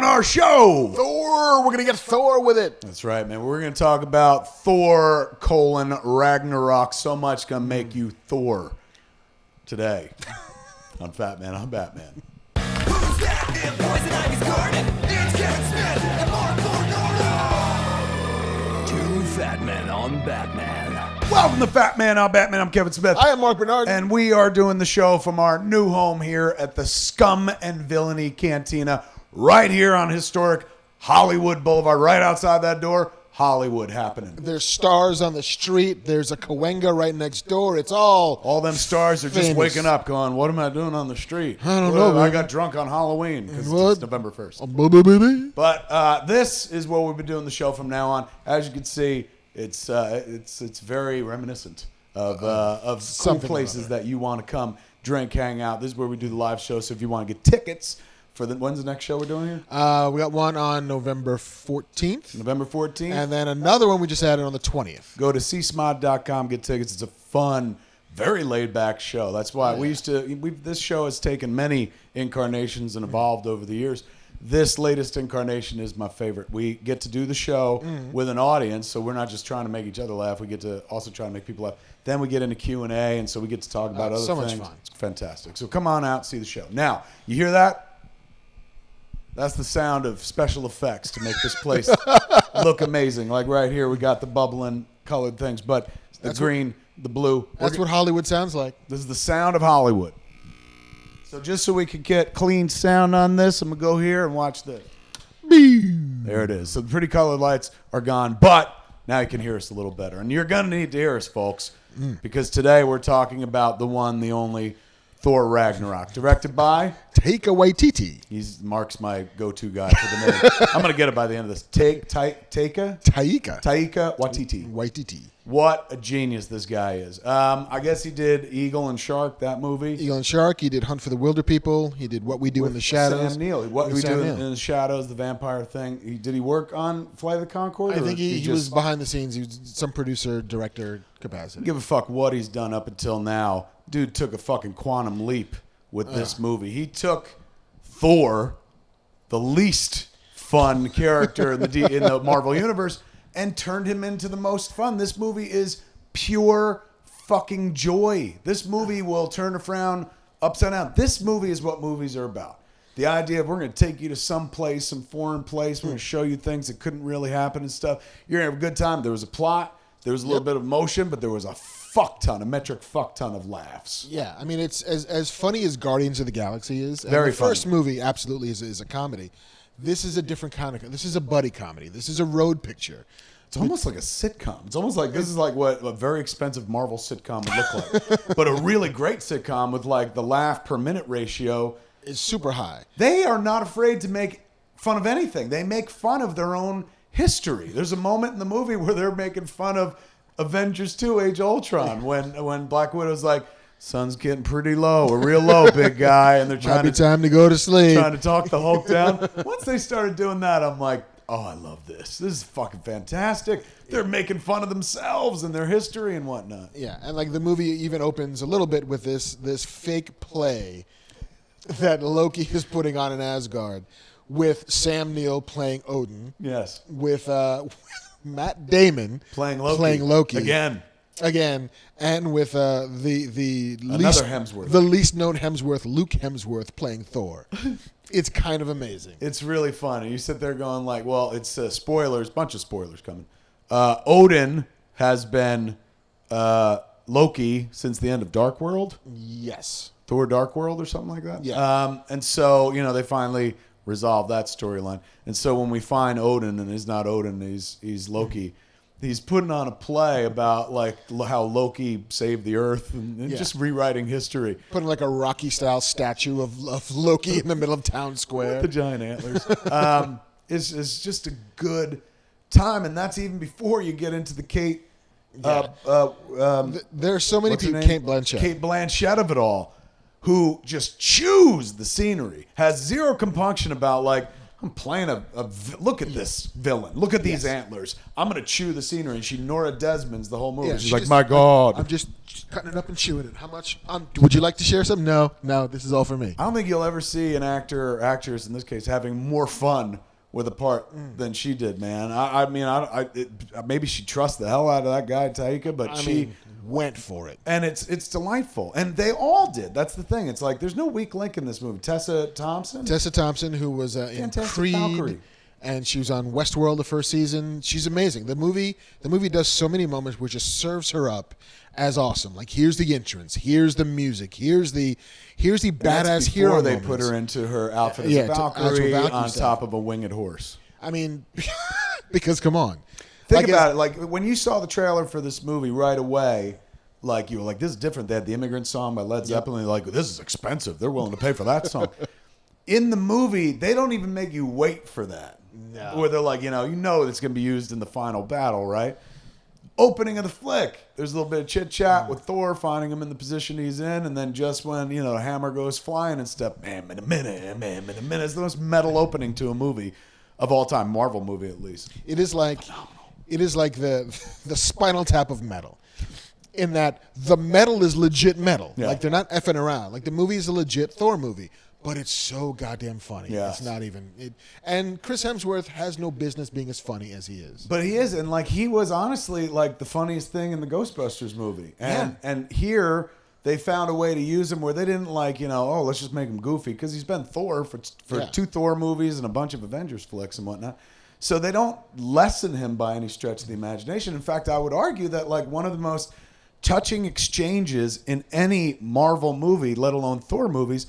on our show? Thor. We're going to get Thor with it. That's right, man. We're going to talk about Thor, Ragnarok. So much going to make you Thor today on Fat Man on Batman. Who's that in Poison Ivy's garden? It's Kevin Smith and Marc. Two Fat Men on Batman. Welcome to Fat Man on Batman. I'm Kevin Smith. I am Marc Bernardin. And we are doing the show from our new home here at the Scum and Villainy Cantina, right here on historic Hollywood Boulevard, right outside that door. Hollywood happening. There's stars on the street. There's a Cahuenga right next door. It's all them stars are just famous. waking up going, what am I doing on the street? I don't know, I man. got drunk on Halloween because What? it's November 1st. But this is where we'll be doing the show from now on. As you can see, it's very reminiscent of cool Something places that you want to come, drink, hang out. This is where we do the live show. So if you want to get tickets for when's the next show we're doing here? We got one on November 14th. November 14th. And then another one we just added on the 20th. Go to csmod.com, get tickets. It's a fun, very laid-back show. That's why this show has taken many incarnations and evolved over the years. This latest incarnation is my favorite. We get to do the show with an audience, so we're not just trying to make each other laugh. We get to also try to make people laugh. Then we get into Q&A, and so we get to talk about other so things. much fun. It's fantastic. So come on out, see the show. Now, you hear that? That's the sound of special effects to make this place look amazing. Like right here, we got the bubbling colored things, but the green, the blue. That's what Hollywood sounds like. This is the sound of Hollywood. So just so we can get clean sound on this, I'm going to go here and watch this. There it is. So the pretty colored lights are gone, but now you can hear us a little better. And you're going to need to hear us, folks, because today we're talking about the one, the only Thor Ragnarok, directed by Taika Waititi. Marc's my go-to guy for the name. I'm going to get it by the end of this. Taika Waititi. What a genius this guy is. I guess he did Eagle and Shark, that movie. Eagle and Shark. He did Hunt for the Wilder People. He did What We Do in the Shadows. Sam Neill. What With We Sam Do Neill. in the Shadows, the vampire thing. Did he work on Flight of the Conchords? I think he was behind the scenes. He was some producer, director capacity. Give a fuck what he's done up until now. Dude took a fucking quantum leap with this movie. He took Thor, the least fun character in the Marvel Universe, and turned him into the most fun. This movie is pure fucking joy. This movie will turn a frown upside down. This movie is what movies are about. The idea of we're going to take you to some foreign place. We're going to show you things that couldn't really happen and stuff. You're going to have a good time. There was a plot. There was a little bit of motion, but there was a metric fuck ton of laughs. Yeah, I mean, it's as funny as Guardians of the Galaxy is. And Very the first movie absolutely is a comedy. This is a different kind of. This is a buddy comedy. This is a road picture. It's almost like a sitcom. It's almost like this is like what a very expensive Marvel sitcom would look like, but a really great sitcom with like the laugh per minute ratio is super high. They are not afraid to make fun of anything. They make fun of their own history. There's a moment in the movie where they're making fun of Avengers 2 Age of Ultron when Black Widow's like, sun's getting pretty low. We're real low, big guy. And they're trying time to go to sleep. Trying to talk the Hulk down. Once they started doing that, I'm like, oh, I love this. This is fucking fantastic. They're making fun of themselves and their history and whatnot. Yeah, and like the movie even opens a little bit with this fake play that Loki is putting on in Asgard with Sam Neill playing Odin. Yes. With Matt Damon playing Loki. Again, and with the least known Hemsworth, Luke Hemsworth, playing Thor. It's kind of amazing. It's really fun. And you sit there going like, well, it's spoilers, bunch of spoilers coming. Odin has been Loki since the end of Dark World. Yes. Thor Dark World or something like that. Yeah. And so, they finally resolved that storyline. And so when we find Odin, and he's not Odin, he's Loki, he's putting on a play about like how Loki saved the Earth and just rewriting history. Putting like a Rocky-style statue of Loki in the middle of town square. With the giant antlers. Is just a good time, and that's even before you get into the Kate. There are so many people. Kate Blanchett of it all, who just chews the scenery, has zero compunction about like, I'm playing look at this villain. Look at these antlers. I'm going to chew the scenery. And she Nora Desmonds the whole movie. Yeah, She's like, my God. I'm just cutting it up and chewing it. How much? Would you like to share some? No, this is all for me. I don't think you'll ever see an actor or actress, in this case, having more fun with a part than she did, man. I mean, maybe she trusts the hell out of that guy, Taika, but she went for it. And it's delightful. And they all did. That's the thing. It's like there's no weak link in this movie. Tessa Thompson, who was in Fantastic Creed, Valkyrie. and she was on Westworld the first season. She's amazing. The movie does so many moments which just serves her up as awesome. Like, here's the entrance, here's the music, here's the badass hero. Before they moments. put her into her outfit as a Valkyrie on style. top of a winged horse. I mean, because come on. Think about it. Like, when you saw the trailer for this movie right away, like, you were like, this is different. They had the Immigrant Song by Led Zeppelin. You're like, this is expensive. They're willing to pay for that song. In the movie, they don't even make you wait for that. No. Where they're like, you know it's going to be used in the final battle, right? Opening of the flick. There's a little bit of chit-chat with Thor, finding him in the position he's in, and then just when, the hammer goes flying and stuff, man, in a minute. It's the most metal opening to a movie of all time, Marvel movie at least. It is like the Spinal Tap of metal, in that the metal is legit metal. Yeah. Like, they're not effing around. Like, the movie is a legit Thor movie, but it's so goddamn funny. Yes. It's not even it. And Chris Hemsworth has no business being as funny as he is. But he is, and like, he was honestly like the funniest thing in the Ghostbusters movie. And here they found a way to use him where they didn't like, let's just make him goofy, because he's been Thor for two Thor movies and a bunch of Avengers flicks and whatnot. So they don't lessen him by any stretch of the imagination. In fact, I would argue that like one of the most touching exchanges in any Marvel movie, let alone Thor movies,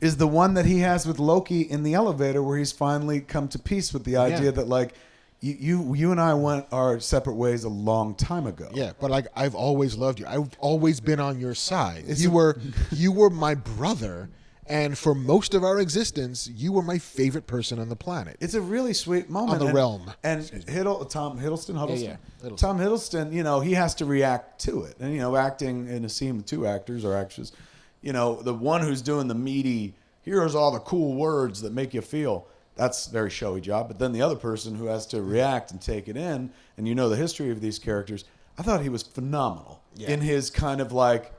is the one that he has with Loki in the elevator, where he's finally come to peace with the idea that like you and I went our separate ways a long time ago. Yeah, but like, I've always loved you. I've always been on your side. You were my brother, and for most of our existence, you were my favorite person on the planet. It's a really sweet moment. On the realm. And Tom Hiddleston. Yeah. Hiddleston. Tom Hiddleston, he has to react to it. And, acting in a scene with two actors or actresses, the one who's doing the meaty, here's all the cool words that make you feel, that's a very showy job. But then the other person who has to react and take it in, and the history of these characters, I thought he was phenomenal in his kind of like,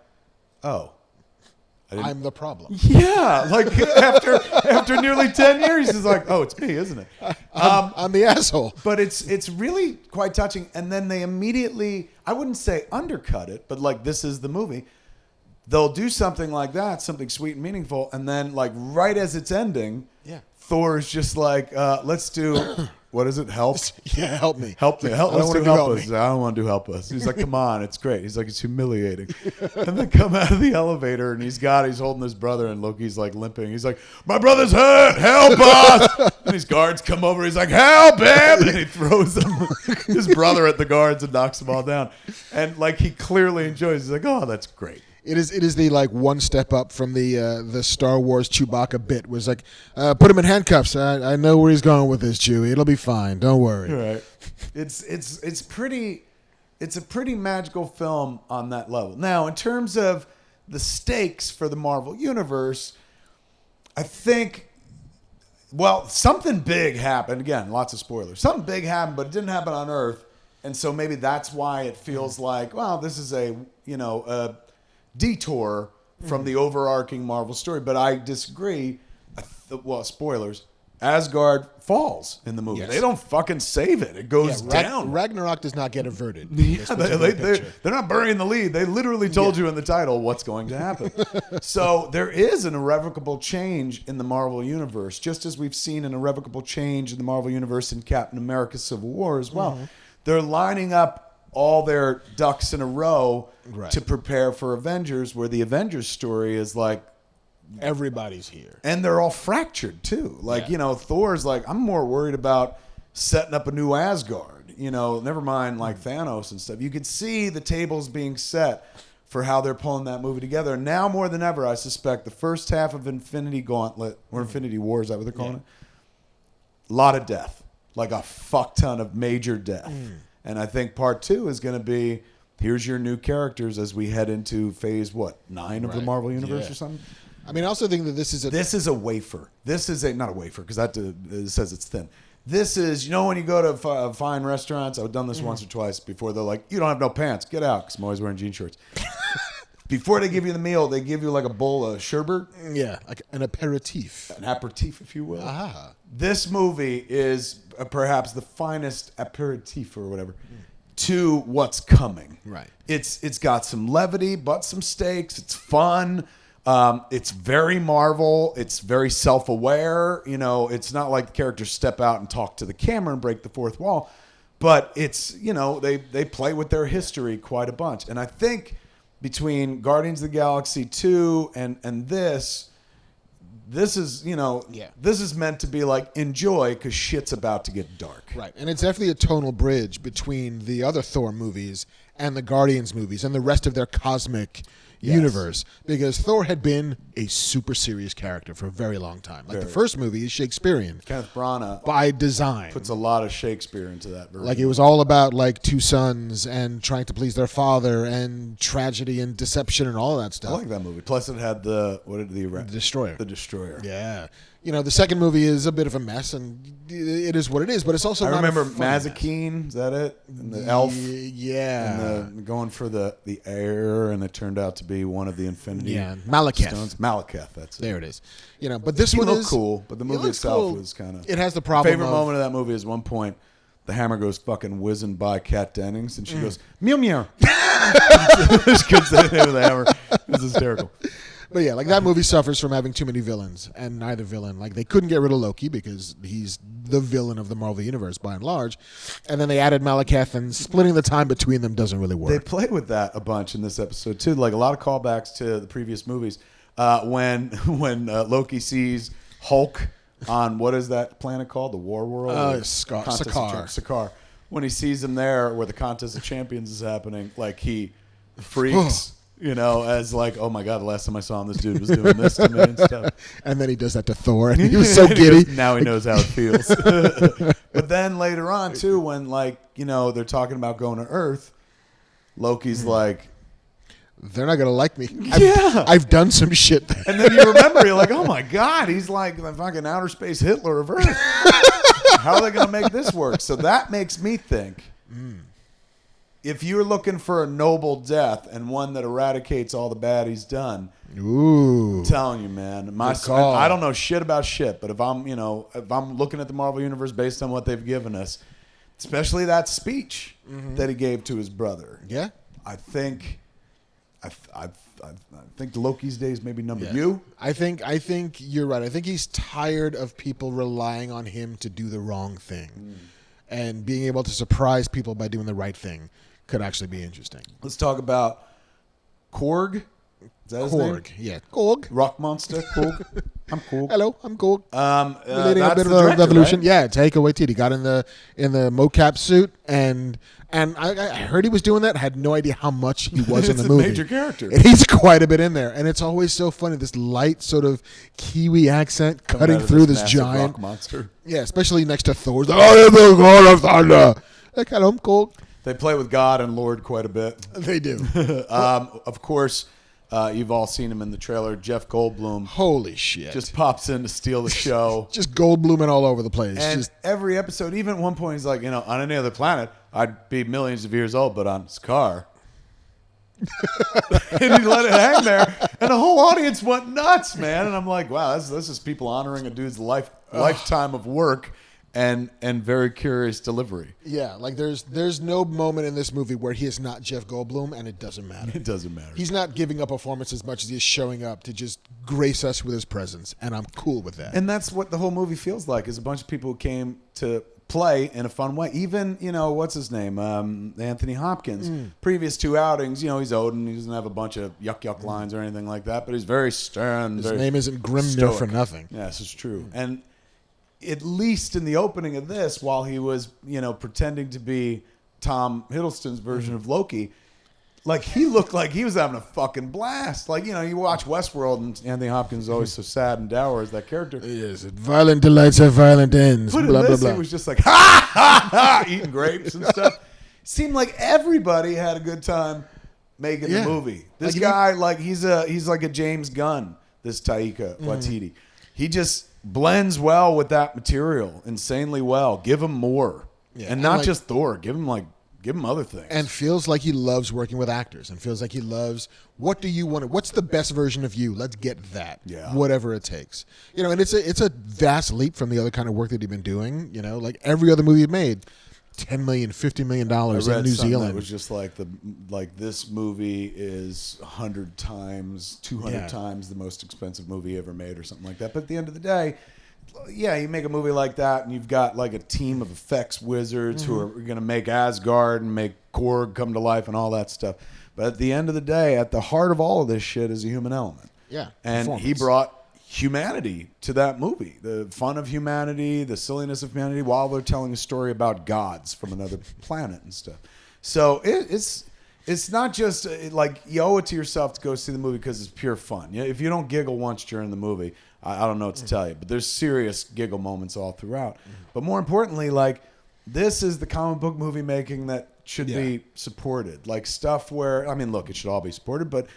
I'm the problem. Yeah, like after nearly 10 years, he's like, oh, it's me, isn't it? I'm the asshole. But it's really quite touching. And then they immediately, I wouldn't say undercut it, but like, this is the movie. They'll do something like that, something sweet and meaningful, and then like right as it's ending, Thor's just like, let's do, what is it, help? Yeah, help me. Help me. Help, I don't let's wanna do do help help us. me. I don't want to do help us. He's like, come on, it's great. He's like, it's humiliating. And then come out of the elevator, and he's holding his brother, and Loki's like limping. He's like, my brother's hurt. Help us. And these guards come over. He's like, help him. And he throws his brother at the guards and knocks them all down. And like, he clearly enjoys it. He's like, oh, that's great. It is the like one step up from the Star Wars Chewbacca bit. Was like, put him in handcuffs. I know where he's going with this, Chewie. It'll be fine. Don't worry. Right. It's a pretty magical film on that level. Now, in terms of the stakes for the Marvel Universe, I think, something big happened. Again, lots of spoilers. Something big happened, but it didn't happen on Earth. And so maybe that's why it feels like, this is a detour from the overarching Marvel story. But I disagree. Spoilers. Asgard falls in the movie. Yes. They don't fucking save it. It goes down. Ragnarok does not get averted. Yeah, they're not burying the lead. They literally told you in the title what's going to happen. So there is an irrevocable change in the Marvel Universe, just as we've seen an irrevocable change in the Marvel Universe in Captain America Civil War as well. Mm-hmm. They're lining up all their ducks in a row to prepare for Avengers, where the Avengers story is like, everybody's here. and they're all fractured too. Like, Thor's like, I'm more worried about setting up a new Asgard, never mind like Thanos and stuff. You could see the tables being set for how they're pulling that movie together. And now more than ever, I suspect the first half of Infinity Gauntlet, or Infinity War, is that what they're calling it? A lot of death, like a fuck ton of major death. And I think part 2 is going to be, here's your new characters as we head into phase 9 of the Marvel Universe or something. I mean, I also think that this is a wafer. This is not a wafer because that it says it's thin. This is, when you go to fine restaurants, I've done this once or twice before. They're like, you don't have no pants. Get out, because I'm always wearing jean shorts. Before they give you the meal, they give you like a bowl of sherbet. Yeah, like an aperitif. An aperitif, if you will. Ah. This movie is perhaps the finest aperitif or whatever to what's coming. Right. It's got some levity, but some stakes. It's fun. It's very Marvel. It's very self-aware. It's not like the characters step out and talk to the camera and break the fourth wall. But it's, they play with their history quite a bunch. And I think between Guardians of the Galaxy 2 and this is, this is meant to be like, enjoy because shit's about to get dark. Right. And it's definitely a tonal bridge between the other Thor movies and the Guardians movies and the rest of their cosmic universe, because Thor had been a super serious character for a very long time. Like the first movie is Shakespearean. Kenneth Branagh by design puts a lot of Shakespeare into that version. Like it was all about like two sons and trying to please their father and tragedy and deception and all of that stuff. I like that movie. Plus it had the Destroyer. The Destroyer. Yeah. The second movie is a bit of a mess, and it is what it is. But it's also. I not remember a fun Mazikeen. mess. Is that it? And the elf. Yeah. And going for the air, and it turned out to be one of the Infinity. Malekith. Stones. Malekith. That's it. There it is. But this He one looked is cool, but the movie itself cool. was kind of. It has the problem. Favorite moment of that movie is one point. The hammer goes fucking whizzing by Kat Dennings, and she goes meow meow. She couldn't say the name of the hammer. It was hysterical. But yeah, like that movie suffers from having too many villains, and neither villain. Like they couldn't get rid of Loki because he's the villain of the Marvel Universe by and large, and then they added Malekith, and splitting the time between them doesn't really work. They played with that a bunch in this episode too, like a lot of callbacks to the previous movies. When Loki sees Hulk on what is that planet called, the War World? Sakaar. When he sees him there, where the Contest of Champions is happening, like he freaks. As like, oh my God, the last time I saw him, this dude was doing this to me and stuff. And then he does that to Thor, and he was so giddy. Now he knows how it feels. But then later on, too, when they're talking about going to Earth, Loki's like, they're not going to like me. Yeah. I've done some shit. And then you remember, you're like, oh my God, he's like the fucking outer space Hitler of Earth. How are they going to make this work? So that makes me think. If you're looking for a noble death and one that eradicates all the bad he's done, ooh, I'm telling you, man, I don't know shit about shit, but if I'm looking at the Marvel Universe based on what they've given us, especially that speech that he gave to his brother, I think Loki's days may be numbered. You? I think you're right. I think he's tired of people relying on him to do the wrong thing, and being able to surprise people by doing the right thing could actually be interesting. Let's talk about Korg. Is that his name? Yeah. Korg. Rock Monster. Korg. I'm Korg. Hello, I'm Korg. Leading a bit of a revolution. Right? Yeah, Taika Waititi got in the mocap suit, and I heard he was doing that. I had no idea how much he was in the movie. It's a major character. And he's quite a bit in there, and it's always so funny. This light sort of Kiwi accent cutting through this giant rock monster. Yeah, especially next to Thor's. I am the God of Thunder. Like, hello, I'm Korg. They play with God and Lord quite a bit. They do. Of course, you've all seen him in the trailer. Jeff Goldblum. Holy shit. Just pops in to steal the show. Just Goldbluming all over the place. And every episode, even at one point, he's like, on any other planet, I'd be millions of years old, but on Sakaar. And he let it hang there. And the whole audience went nuts, man. And I'm like, wow, this is people honoring a dude's lifetime of work. And very curious delivery. Yeah, like there's no moment in this movie where he is not Jeff Goldblum, and it doesn't matter. It doesn't matter. He's not giving a performance as much as he is showing up to just grace us with his presence, and I'm cool with that. And that's what the whole movie feels like, is a bunch of people who came to play in a fun way. Even, what's his name? Anthony Hopkins. Previous two outings, he's Odin. He doesn't have a bunch of yuck lines or anything like that, but he's very stern. His name isn't Grimnir for nothing. Yes, it's true. And at least in the opening of this, while he was, pretending to be Tom Hiddleston's version of Loki, like he looked like he was having a fucking blast. Like, you watch Westworld and Anthony Hopkins is always so sad and dour as that character. Yes, violent delights have violent ends. But blah, in this, blah, blah. he was just like, ha, ha, ha, eating grapes and stuff. Seemed like everybody had a good time making the movie. This guy, he's like a James Gunn. this Taika Waititi. He just blends well with that material, insanely well. Give him more, and not just Thor. Give him other things. And feels like he loves working with actors, and feels like he loves, what do you want? What's the best version of you? Let's get that. Yeah. Whatever it takes. And it's a vast leap from the other kind of work that he'd been doing. Like every other movie he made, $10 million, $50 million in New Zealand. It was just like this movie is 100 times, 200 times the most expensive movie ever made, or something like that. But at the end of the day, yeah, you make a movie like that, and you've got like a team of effects wizards who are going to make Asgard and make Korg come to life and all that stuff. But at the end of the day, at the heart of all of this shit is a human element. Yeah, and he brought humanity to that movie, the fun of humanity, the silliness of humanity, while they're telling a story about gods from another planet and stuff. So it's not just like you owe it to yourself to go see the movie because it's pure fun. If you don't giggle once during the movie, I don't know what to tell you, but there's serious giggle moments all throughout. But more importantly, like, this is the comic book movie making that should be supported. Like stuff where, I mean, look, it should all be supported, but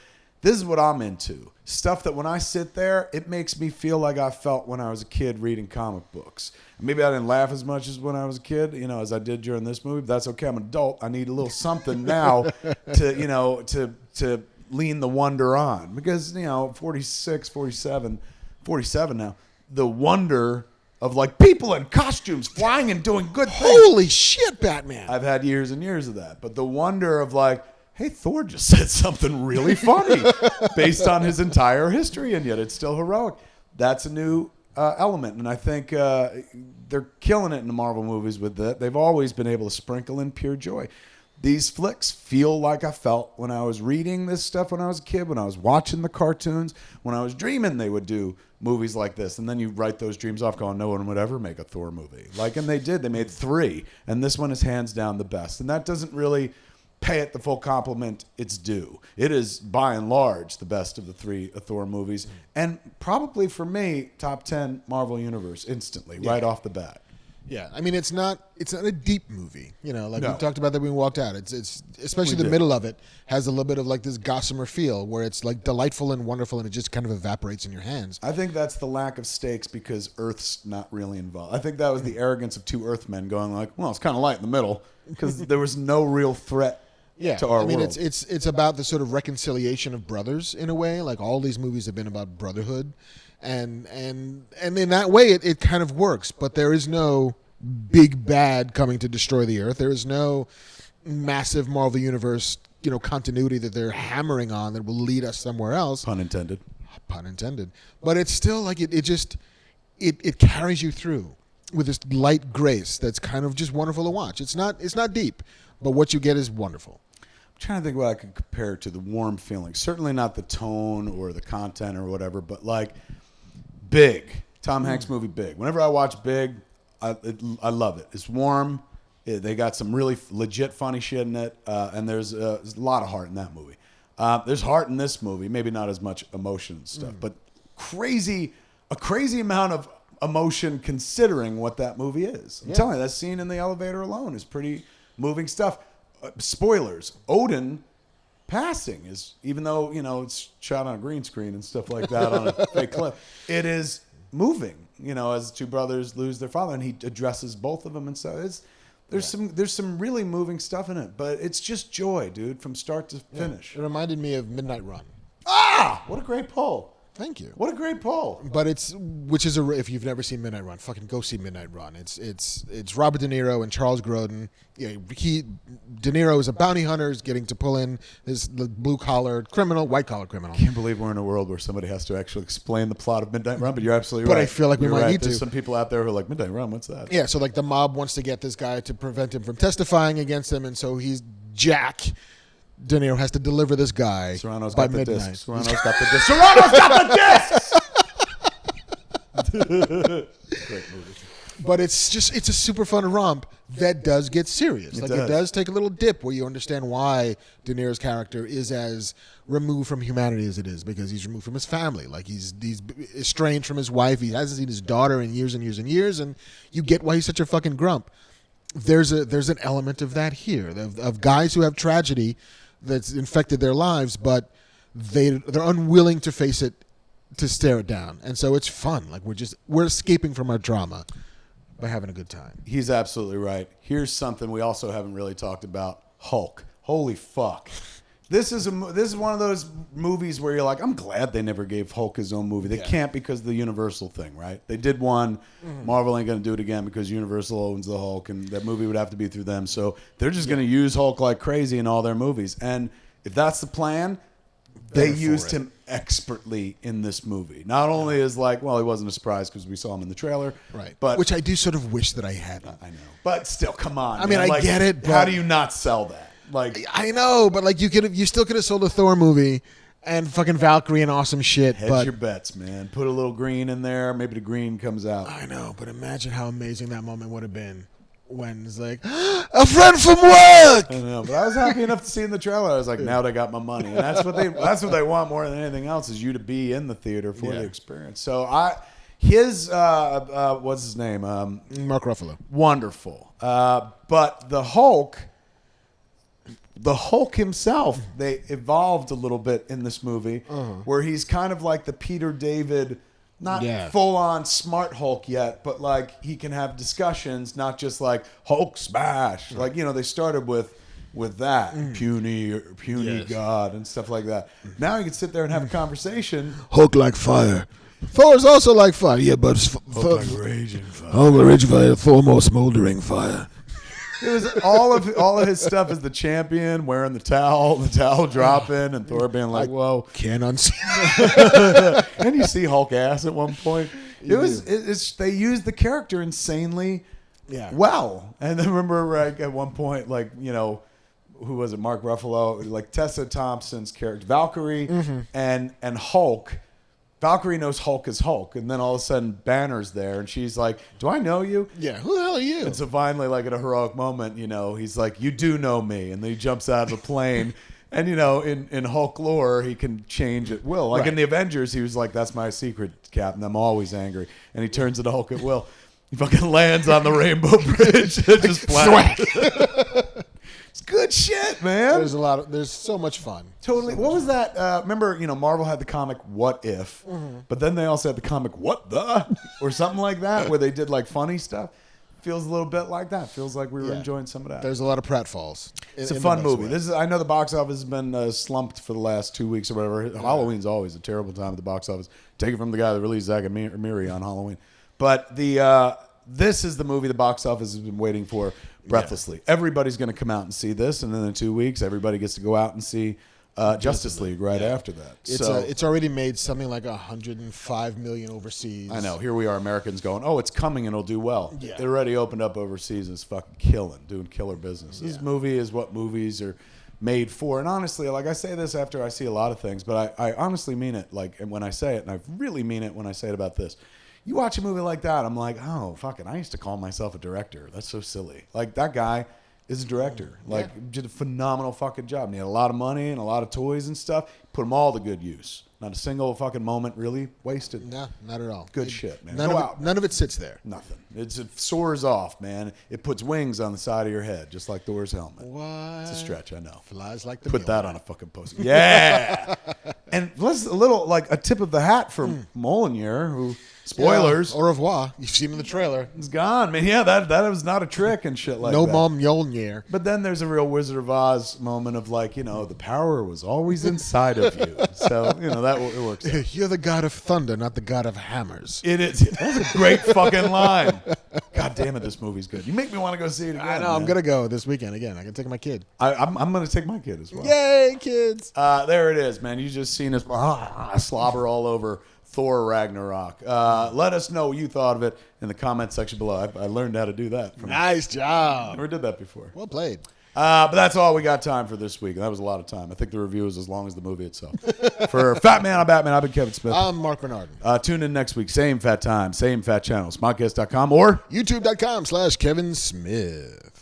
this is what I'm into. Stuff that when I sit there, it makes me feel like I felt when I was a kid reading comic books. Maybe I didn't laugh as much as when I was a kid, as I did during this movie, but that's okay. I'm an adult. I need a little something now to lean the wonder on. Because, 46, 47 now, the wonder of like people in costumes flying and doing good things. Holy shit, Batman. I've had years and years of that. But the wonder of like, hey, Thor just said something really funny based on his entire history, and yet it's still heroic. That's a new element, and I think they're killing it in the Marvel movies with that. They've always been able to sprinkle in pure joy. These flicks feel like I felt when I was reading this stuff when I was a kid, when I was watching the cartoons, when I was dreaming they would do movies like this. And then you write those dreams off going, no one would ever make a Thor movie. And they did. They made 3. And this one is hands down the best. And that doesn't really pay it the full compliment it's due. It is, by and large, the best of the 3 Thor movies. And probably, for me, top 10 Marvel Universe instantly, right off the bat. Yeah, I mean, it's not a deep movie, like No. we talked about that when we walked out. It's especially the middle of it has a little bit of like this gossamer feel where it's like delightful and wonderful, and it just kind of evaporates in your hands. I think that's the lack of stakes because Earth's not really involved. I think that was the arrogance of 2 Earthmen going like, well, it's kind of light in the middle because there was no real threat to our world. It's about the sort of reconciliation of brothers in a way. Like all these movies have been about brotherhood. And in that way, it kind of works. But there is no big bad coming to destroy the Earth. There is no massive Marvel Universe, continuity that they're hammering on that will lead us somewhere else. Pun intended. Pun intended. But it's still like it carries you through with this light grace that's kind of just wonderful to watch. It's not deep, but what you get is wonderful. I'm trying to think what I could compare it to the warm feeling. Certainly not the tone or the content or whatever, but like Big. Tom Hanks movie Big. Whenever I watch Big, I love it. It's warm. They got some really legit funny shit in it, and there's a lot of heart in that movie. There's heart in this movie, maybe not as much emotion and stuff, but a crazy amount of emotion considering what that movie is. I'm telling you, that scene in the elevator alone is pretty moving stuff. Spoilers: Odin passing is, even though it's shot on a green screen and stuff like that on a fake cliff, it is moving. As 2 brothers lose their father, and he addresses both of them, and so there's some really moving stuff in it, but it's just joy, dude, from start to finish. It reminded me of Midnight Run. What a great pull! Thank you. What a great pull! But if you've never seen Midnight Run, fucking go see Midnight Run. It's Robert De Niro and Charles Grodin. De Niro is a bounty hunter, is getting to pull in this white collar criminal. I can't believe we're in a world where somebody has to actually explain the plot of Midnight Run, but you're absolutely right. But I feel like we might need to. There's some people out there who are like, Midnight Run, what's that? Yeah, so like the mob wants to get this guy to prevent him from testifying against him, and so he's Jack. De Niro has to deliver this guy Serrano's by got the midnight. disc. Serrano's got the disc. Serrano's got the disc! Great movie. But it's a super fun romp that does get serious. It does take a little dip where you understand why De Niro's character is as removed from humanity as it is, because he's removed from his family. Like he's estranged from his wife. He hasn't seen his daughter in years and years and years, and you get why he's such a fucking grump. There's an element of that here, of guys who have tragedy that's infected their lives, but they're unwilling to face it to stare it down. And so it's fun. Like we're escaping from our drama by having a good time. He's absolutely right. Here's something we also haven't really talked about. Hulk. Holy fuck. This is one of those movies where you're like, I'm glad they never gave Hulk his own movie. They can't because of the Universal thing, right? They did one. Marvel ain't going to do it again because Universal owns the Hulk, and that movie would have to be through them. So they're just going to use Hulk like crazy in all their movies. And if that's the plan, they used him expertly in this movie. Not only is like, well, he wasn't a surprise because we saw him in the trailer, Right. But which I do sort of wish that I hadn't. I know. But still, come on. I mean, man. I Like, get it, How but- do you not sell that? Like, I know, but like you still could have sold a Thor movie and fucking Valkyrie and awesome shit. hedge But your bets, man. Put a little green in there. Maybe the green comes out. I know, but imagine how amazing that moment would have been when it's like, a friend from work. I know, but I was happy enough to see in the trailer. I was like, now they got my money, and that's what they want more than anything else is you to be in the theater for the experience. So what's his name? Mark Ruffalo. Wonderful. But the Hulk himself, they evolved a little bit in this movie, where he's kind of like the Peter David. Not full on smart Hulk yet, but like he can have discussions, not just like Hulk smash. Like, they started with that puny god and stuff like that. Now you can sit there and have a conversation. Hulk like fire. Thor's also like fire. Yeah, but Hulk like raging fire. Hulk like raging fire. Thor more smoldering fire. It was all of his stuff as the champion, wearing the towel dropping, and Thor being like, "Whoa!" Can't unsee. And you see Hulk ass at one point. They used the character insanely well. And then remember, like at one point, like who was it? Mark Ruffalo, like Tessa Thompson's character, Valkyrie, and Hulk. Valkyrie knows Hulk is Hulk, and then all of a sudden Banner's there, and she's like, "Do I know you?" Yeah, who the hell are you? And so finally, like at a heroic moment, he's like, "You do know me," and then he jumps out of the plane. And in Hulk lore, he can change at will. Like in the Avengers, he was like, "That's my secret, Captain. I'm always angry," and he turns into Hulk at will. He fucking lands on the Rainbow Bridge, and just flat. It's good shit, man. There's so much fun. Totally. What was that? Remember, Marvel had the comic What If, but then they also had the comic What The, or something like that, where they did like funny stuff. Feels a little bit like that. Feels like we were enjoying some of that. There's a lot of pratfalls. It's a fun movie. I know the box office has been slumped for the last 2 weeks or whatever. Halloween's always a terrible time at the box office. Take it from the guy that released Zack and Miri on Halloween. But this is the movie the box office has been waiting for breathlessly. Everybody's going to come out and see this, and then in 2 weeks, everybody gets to go out and see Justice League right after that. It's already made something like 105 million overseas. I know. Here we are, Americans going, "Oh, it's coming and it'll do well." Yeah. It already opened up overseas and it's fucking doing killer business. This movie is what movies are made for. And honestly, like I say this after I see a lot of things, but I honestly mean it. Like, and when I say it, and I really mean it when I say it about this. You watch a movie like that, I'm like, oh, fucking, I used to call myself a director. That's so silly. Like, that guy is a director. Like, did a phenomenal fucking job. And he had a lot of money and a lot of toys and stuff. Put them all to good use. Not a single fucking moment really wasted. No, not at all. Good shit, man. None of it sits there. Nothing. It soars off, man. It puts wings on the side of your head, just like Thor's helmet. What? It's a stretch, I know. Flies like the Put Mjolnir. that on a fucking poster. Yeah. And let's a little like a tip of the hat for Mjolnir, who spoilers. Au revoir. You've seen him in the trailer. He's gone, man. Yeah, that was not a trick and shit like No that. Mom Mjolnir. But then there's a real Wizard of Oz moment of like, the power was always inside of you. So, it works out. You're the god of thunder, not the god of hammers. It is. That's a great fucking line. God damn it, this movie's good. You make me want to go see it again. I know. I'm gonna go this weekend again. I can take my kid. I'm going to take my kid as well. Yay, kids! There it is, man. You just seen us slobber all over Thor Ragnarok. Let us know what you thought of it in the comment section below. I learned how to do that. Nice job. Never did that before. Well played. But that's all we got time for this week. And that was a lot of time. I think the review is as long as the movie itself. For Fat Man on Batman, I've been Kevin Smith. I'm Marc Bernardin. Tune in next week. Same fat time, same fat channel. Smodcast.com or YouTube.com/Kevin Smith.